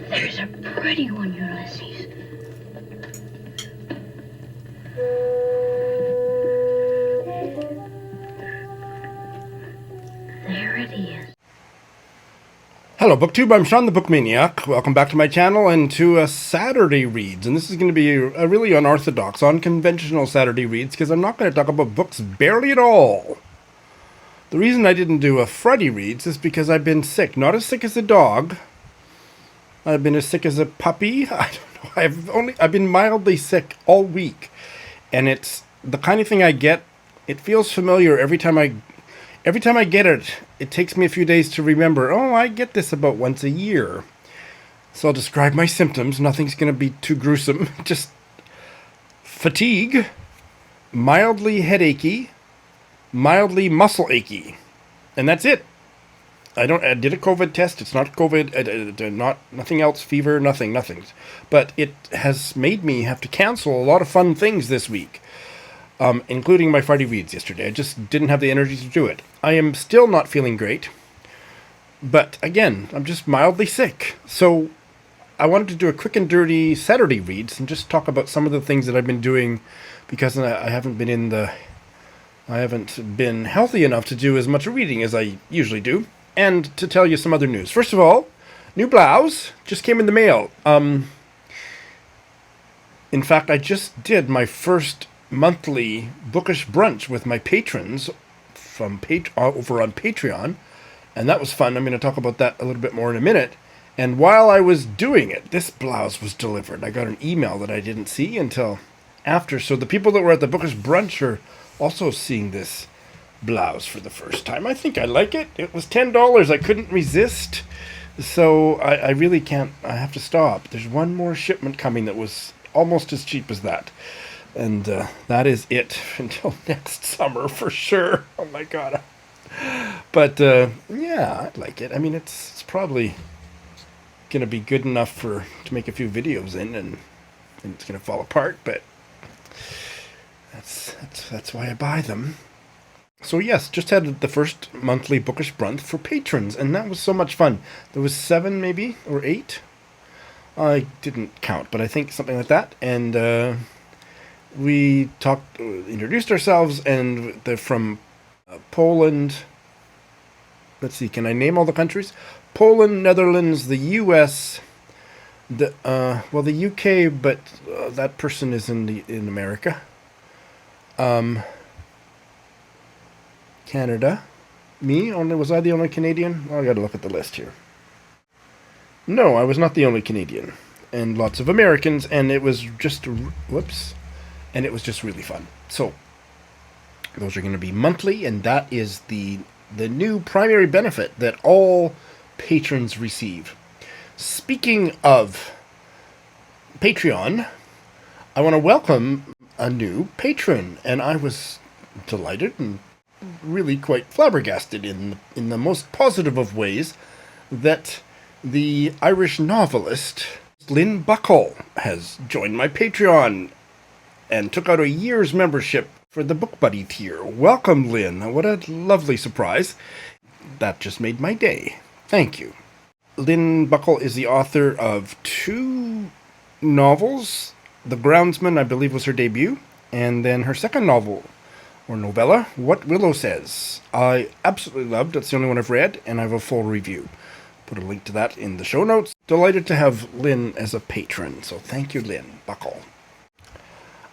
There's a pretty one, Ulysses. There it is. Hello BookTube, I'm Sean the Book Maniac. Welcome back to my channel and to Saturday Reads. And this is going to be a really unorthodox, unconventional Saturday Reads because I'm not going to talk about books barely at all. The reason I didn't do a Friday Reads is because I've been sick. Not as sick as a dog. I've been as sick as a puppy. I don't know. I've been mildly sick all week. And it's the kind of thing I get. It feels familiar every time I get it. It takes me a few days to remember, oh, I get this about once a year. So I'll describe my symptoms. Nothing's going to be too gruesome. Just fatigue, mildly headachy, mildly muscle achy. And that's it. I did a COVID test. It's not COVID, nothing else, fever, nothing. But it has made me have to cancel a lot of fun things this week. Including my Friday Reads yesterday. I just didn't have the energy to do it. I am still not feeling great. But again, I'm just mildly sick. So I wanted to do a quick and dirty Saturday Reads and just talk about some of the things that I've been doing because I haven't been healthy enough to do as much reading as I usually do. And to tell you some other news. First of all, new blouse just came in the mail. In fact, I just did my first monthly bookish brunch with my patrons from over on Patreon, and that was fun. I'm going to talk about that a little bit more in a minute. And while I was doing it, this blouse was delivered. I got an email that I didn't see until after, so the people that were at the bookish brunch are also seeing this blouse for the first time. I think I like it. It was $10. I couldn't resist, so I really can't. I have to stop. There's one more shipment coming that was almost as cheap as that. And that is it until next summer for sure. Oh my god. But yeah, I like it. I mean, it's probably going to be good enough to make a few videos in, and it's going to fall apart, but that's why I buy them. So yes, just had the first monthly bookish brunch for patrons, and that was so much fun. There was 7 maybe, or 8. I didn't count, but I think something like that. And we introduced ourselves, and they're from Poland. Let's see, can I name all the countries? Poland, Netherlands, the U.S., the U.K., but that person is in America. Canada. Was I the only Canadian? Well, I gotta look at the list here. No, I was not the only Canadian. And lots of Americans, and it was just, and it was just really fun. So those are going to be monthly, and that is the new primary benefit that all patrons receive. Speaking of Patreon, I want to welcome a new patron, and I was delighted and really quite flabbergasted in the most positive of ways that the Irish novelist Lynn has joined my Patreon and took out a year's membership for the Book Buddy tier. Welcome, Lynn. What a lovely surprise. That just made my day. Thank you. Lynn Buckle is the author of 2 novels. The Groundsmen, I believe, was her debut. And then her second novel, or novella, What Willow Says. I absolutely loved. That's the only one I've read, and I have a full review. Put a link to that in the show notes. Delighted to have Lynn as a patron. So thank you, Lynn Buckle.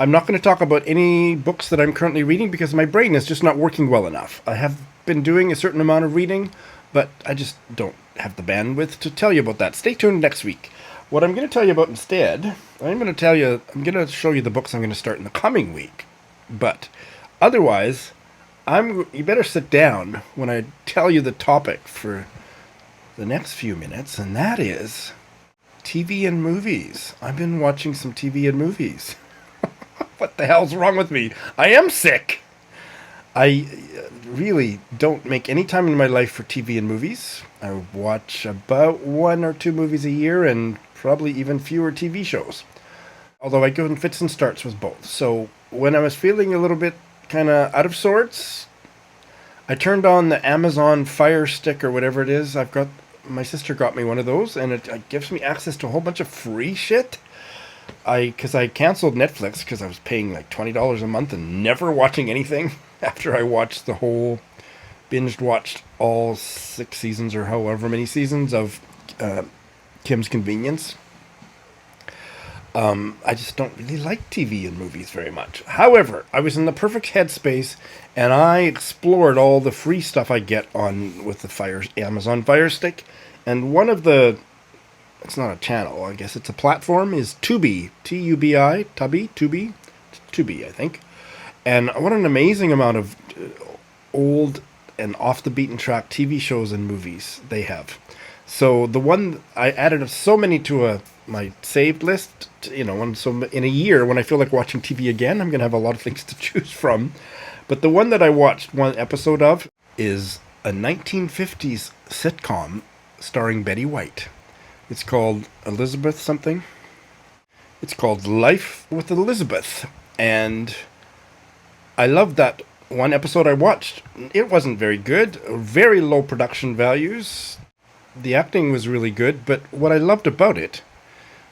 I'm not going to talk about any books that I'm currently reading because my brain is just not working well enough. I have been doing a certain amount of reading, but I just don't have the bandwidth to tell you about that. Stay tuned next week. What I'm going to tell you about instead, I'm going to show you the books I'm going to start in the coming week. But otherwise, you better sit down when I tell you the topic for the next few minutes, and that is TV and movies. I've been watching some TV and movies. What the hell's wrong with me? I am sick. I really don't make any time in my life for TV and movies. I watch about 1 or 2 movies a year and probably even fewer TV shows. Although I go in fits and starts with both. So when I was feeling a little bit kind of out of sorts, I turned on the Amazon Fire Stick or whatever it is. I've got my sister got me one of those, and it gives me access to a whole bunch of free shit. Because I canceled Netflix because I was paying like $20 a month and never watching anything after I watched binged watched all 6 seasons or however many seasons of Kim's Convenience. I just don't really like TV and movies very much. However, I was in the perfect headspace, and I explored all the free stuff I get with the Amazon Fire Stick, and one of the, it's not a channel, I guess it's a platform, is Tubi, Tubi, Tubi, I think. And what an amazing amount of old and off the beaten track TV shows and movies they have. So the one I added so many to my saved list, so in a year when I feel like watching TV again, I'm going to have a lot of things to choose from. But the one that I watched one episode of is a 1950s sitcom starring Betty White. It's called Elizabeth something. It's called Life with Elizabeth. And I loved that one episode I watched. It wasn't very good. Very low production values. The acting was really good. But what I loved about it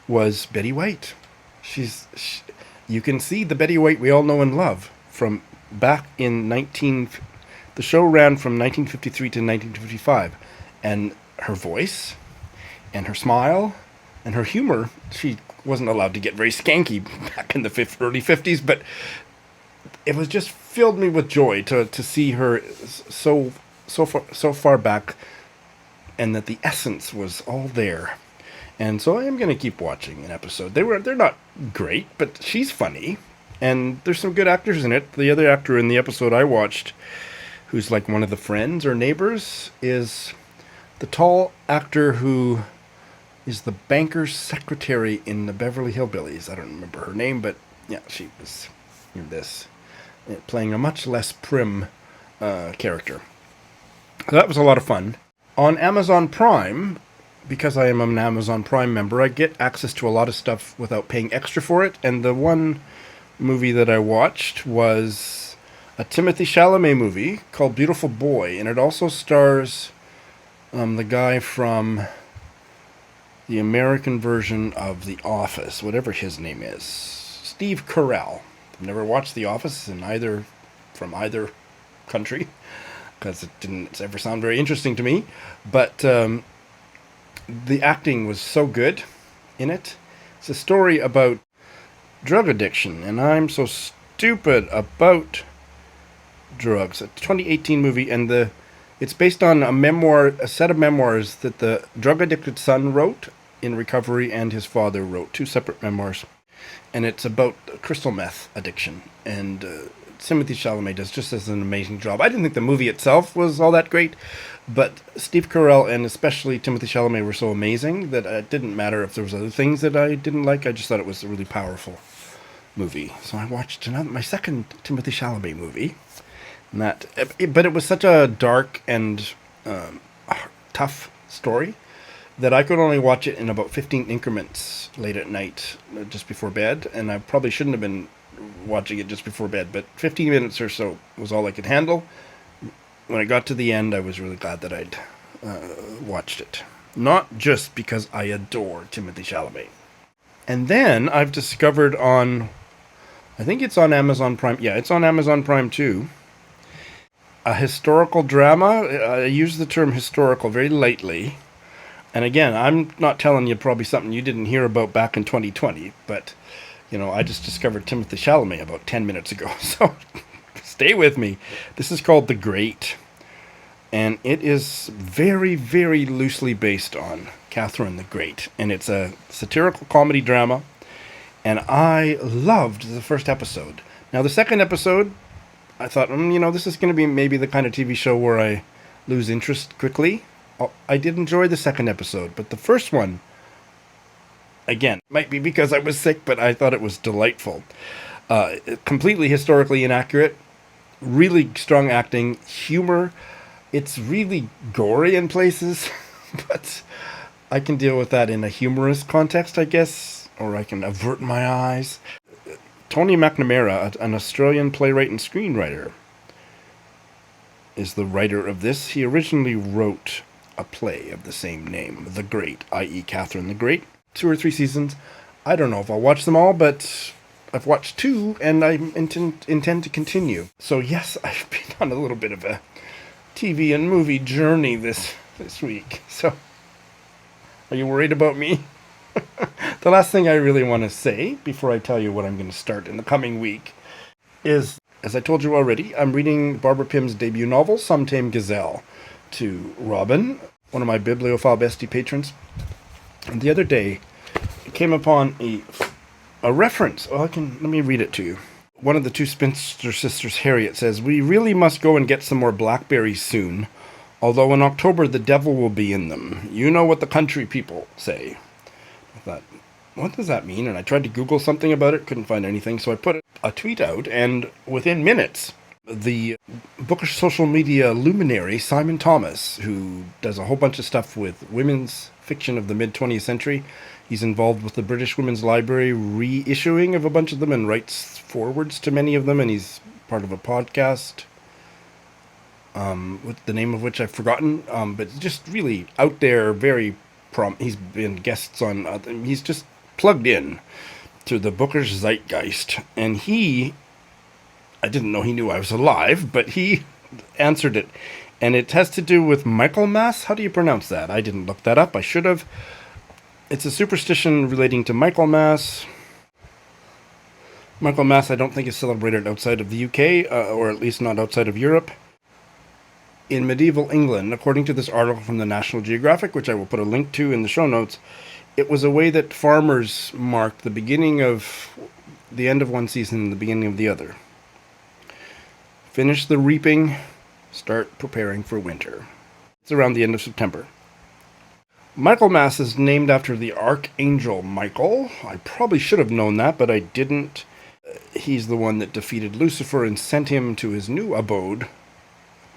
was Betty White. You can see the Betty White we all know and love from back in the show ran from 1953 to 1955. And her voice and her smile and her humor, she wasn't allowed to get very skanky back in the early 50s, but it was just filled me with joy to see her so far back, and that the essence was all there. And so I am going to keep watching an episode. They're not great, but she's funny, and there's some good actors in it. The other actor in the episode I watched, who's like one of the friends or neighbors, is the tall actor who is the banker's secretary in the Beverly Hillbillies. I don't remember her name, but yeah, she was in this, playing a much less prim character. So that was a lot of fun. On Amazon Prime, because I am an Amazon Prime member, I get access to a lot of stuff without paying extra for it. And the one movie that I watched was a Timothée Chalamet movie called Beautiful Boy, and it also stars the guy from the American version of The Office, whatever his name is, Steve Carell. I've never watched The Office from either country, because it didn't ever sound very interesting to me. But the acting was so good in it. It's a story about drug addiction, and I'm so stupid about drugs. A 2018 movie, and it's based on a set of memoirs that the drug-addicted son wrote in recovery, and his father wrote 2 separate memoirs. And it's about crystal meth addiction. And Timothée Chalamet does an amazing job. I didn't think the movie itself was all that great, but Steve Carell and especially Timothée Chalamet were so amazing that it didn't matter if there was other things that I didn't like. I just thought it was a really powerful movie. So I watched my second Timothée Chalamet movie. But it was such a dark and tough story that I could only watch it in about 15 increments late at night, just before bed. And I probably shouldn't have been watching it just before bed, but 15 minutes or so was all I could handle. When I got to the end, I was really glad that I'd watched it. Not just because I adore Timothée Chalamet. And then I've discovered I think it's on Amazon Prime. Yeah, it's on Amazon Prime too. A historical drama. I use the term historical very lightly. And again, I'm not telling you probably something you didn't hear about back in 2020, but, I just discovered Timothée Chalamet about 10 minutes ago, so stay with me. This is called The Great, and it is very, very loosely based on Catherine the Great, and it's a satirical comedy drama, and I loved the first episode. Now, the second episode, I thought, this is going to be maybe the kind of TV show where I lose interest quickly. I did enjoy the second episode, but the first one, again, might be because I was sick, but I thought it was delightful. Completely historically inaccurate, really strong acting, humor. It's really gory in places, but I can deal with that in a humorous context, I guess, or I can avert my eyes. Tony McNamara, an Australian playwright and screenwriter, is the writer of this. He originally wrote a play of the same name, The Great, i.e. Catherine the Great. 2 or 3 seasons. I don't know if I'll watch them all, but I've watched 2, and I intend to continue. So yes, I've been on a little bit of a TV and movie journey this week. So, are you worried about me? The last thing I really want to say, before I tell you what I'm going to start in the coming week, is, as I told you already, I'm reading Barbara Pym's debut novel, Some Tame Gazelle, to Robin, one of my bibliophile bestie patrons. And the other day, I came upon a reference. Let me read it to you. One of the 2 spinster sisters, Harriet, says, "We really must go and get some more blackberries soon, although in October the devil will be in them. You know what the country people say." I thought, what does that mean? And I tried to Google something about it, couldn't find anything, so I put a tweet out, and within minutes, the bookish social media luminary, Simon Thomas, who does a whole bunch of stuff with women's fiction of the mid-20th century, he's involved with the British Women's Library reissuing of a bunch of them and writes forwards to many of them, and he's part of a podcast, with the name of which I've forgotten, but just really out there, very he's been guests on, he's just plugged in to the bookish zeitgeist, and I didn't know he knew I was alive, but he answered it, and it has to do with Michaelmas. How do you pronounce that? I didn't look that up. I should have. It's a superstition relating to Michaelmas. Michaelmas, I don't think, is celebrated outside of the UK, or at least not outside of Europe. In medieval England, according to this article from the National Geographic, which I will put a link to in the show notes, it was a way that farmers marked the beginning of the end of one season and the beginning of the other. Finish the reaping, start preparing for winter. It's around the end of September. Michaelmas is named after the Archangel Michael. I probably should have known that, but I didn't. He's the one that defeated Lucifer and sent him to his new abode,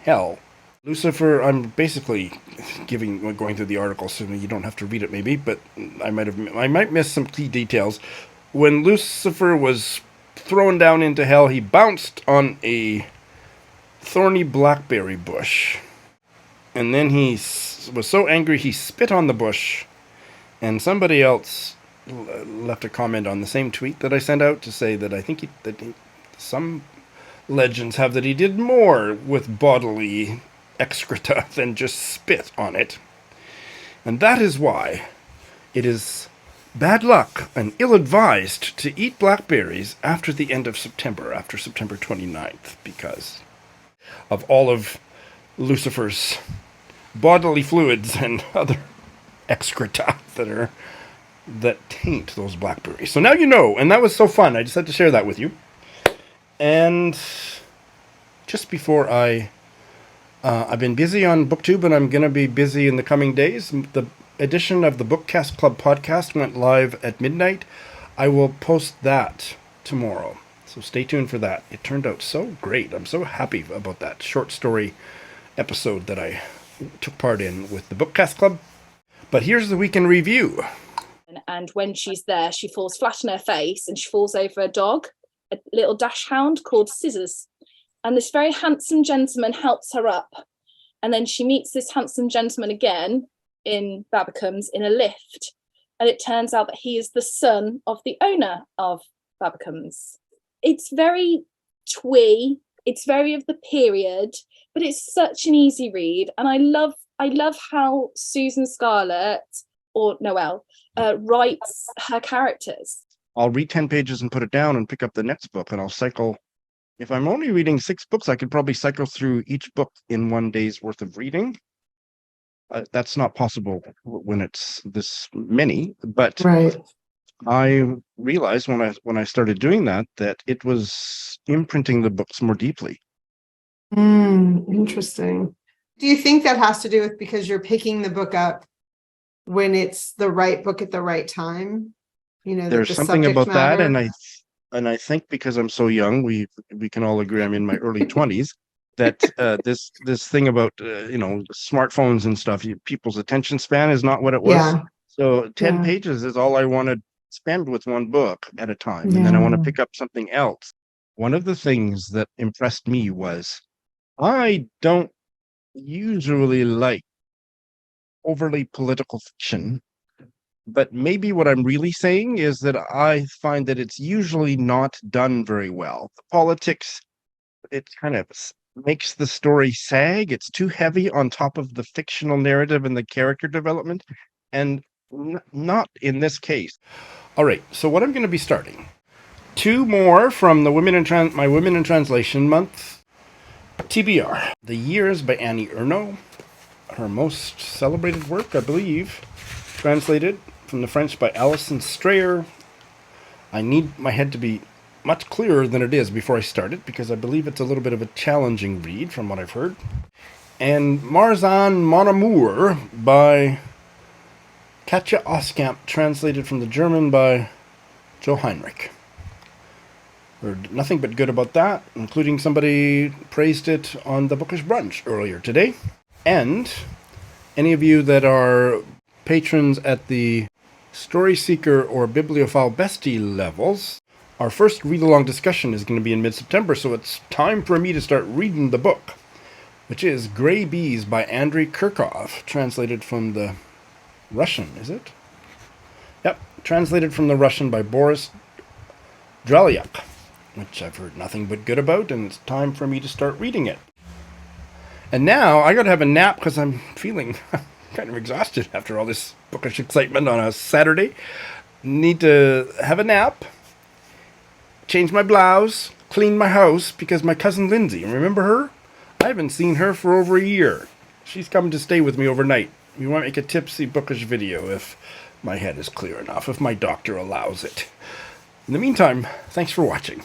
hell. Lucifer, I'm basically going through the article, so you don't have to read it maybe, but I might miss some key details. When Lucifer was thrown down into hell, he bounced on a thorny blackberry bush, and then he was so angry he spit on the bush, and somebody else left a comment on the same tweet that I sent out to say that I think some legends have that he did more with bodily excreta than just spit on it. And that is why it is bad luck and ill-advised to eat blackberries after the end of September, after September 29th, because of all of Lucifer's bodily fluids and other excreta that taint those blackberries. So now you know, and that was so fun. I just had to share that with you. And just before I've been busy on BookTube, and I'm going to be busy in the coming days. The edition of the Bookcast Club podcast went live at midnight. I will post that tomorrow, so stay tuned for that. It turned out so great. I'm so happy about that short story episode that I took part in with the Bookcast Club. But here's the week in review. And when she's there, she falls flat on her face and she falls over a dog, a little dachshund called Scissors. And this very handsome gentleman helps her up. And then she meets this handsome gentleman again in Babbacom's in a lift. And it turns out that he is the son of the owner of Babbacom's. It's very twee. It's very of the period, but it's such an easy read. And I love how Susan Scarlett, or Noelle, writes her characters. I'll read 10 pages and put it down and pick up the next book, and I'll cycle. If I'm only reading 6 books, I could probably cycle through each book in one day's worth of reading. That's not possible when it's this many, but right. I realized when I started doing that it was imprinting the books more deeply. Interesting. Do you think that has to do with because you're picking the book up when it's the right book at the right time? You know, there's something about that, and I think because I'm so young, we can all agree I'm in my early 20s, that this thing about smartphones and stuff, people's attention span is not what it was. Yeah. So 10 pages is all I want to spend with one book at a time, and then I want to pick up something else. One of the things that impressed me was I don't usually like overly political fiction. But maybe what I'm really saying is that I find that it's usually not done very well. The politics, it kind of makes the story sag. It's too heavy on top of the fictional narrative and the character development, and not in this case. All right, so what I'm going to be starting. 2 more from the my Women in Translation month. TBR. The Years by Annie Ernaux. Her most celebrated work, I believe. Translated from the French by Alison Strayer. I need my head to be much clearer than it is before I start it, because I believe it's a little bit of a challenging read from what I've heard. And Marzahn, Mon Amour by Katja Oskamp, translated from the German by Joe Heinrich. Heard nothing but good about that, including somebody praised it on the Bookish Brunch earlier today. And any of you that are patrons at the Story Seeker or Bibliophile Bestie levels, our first read-along discussion is going to be in mid-September, so it's time for me to start reading the book, which is Grey Bees by Andrey Kurkov, translated from the Russian, is it? Yep, translated from the Russian by Boris Dralyuk, which I've heard nothing but good about, and it's time for me to start reading it. And now I gotta have a nap because I'm feeling kind of exhausted after all this bookish excitement on a Saturday. Need to have a nap, change my blouse, clean my house, because my cousin Lindsay, remember her? I haven't seen her for over a year. She's coming to stay with me overnight. We want to make a tipsy bookish video if my head is clear enough, if my doctor allows it. In the meantime, thanks for watching.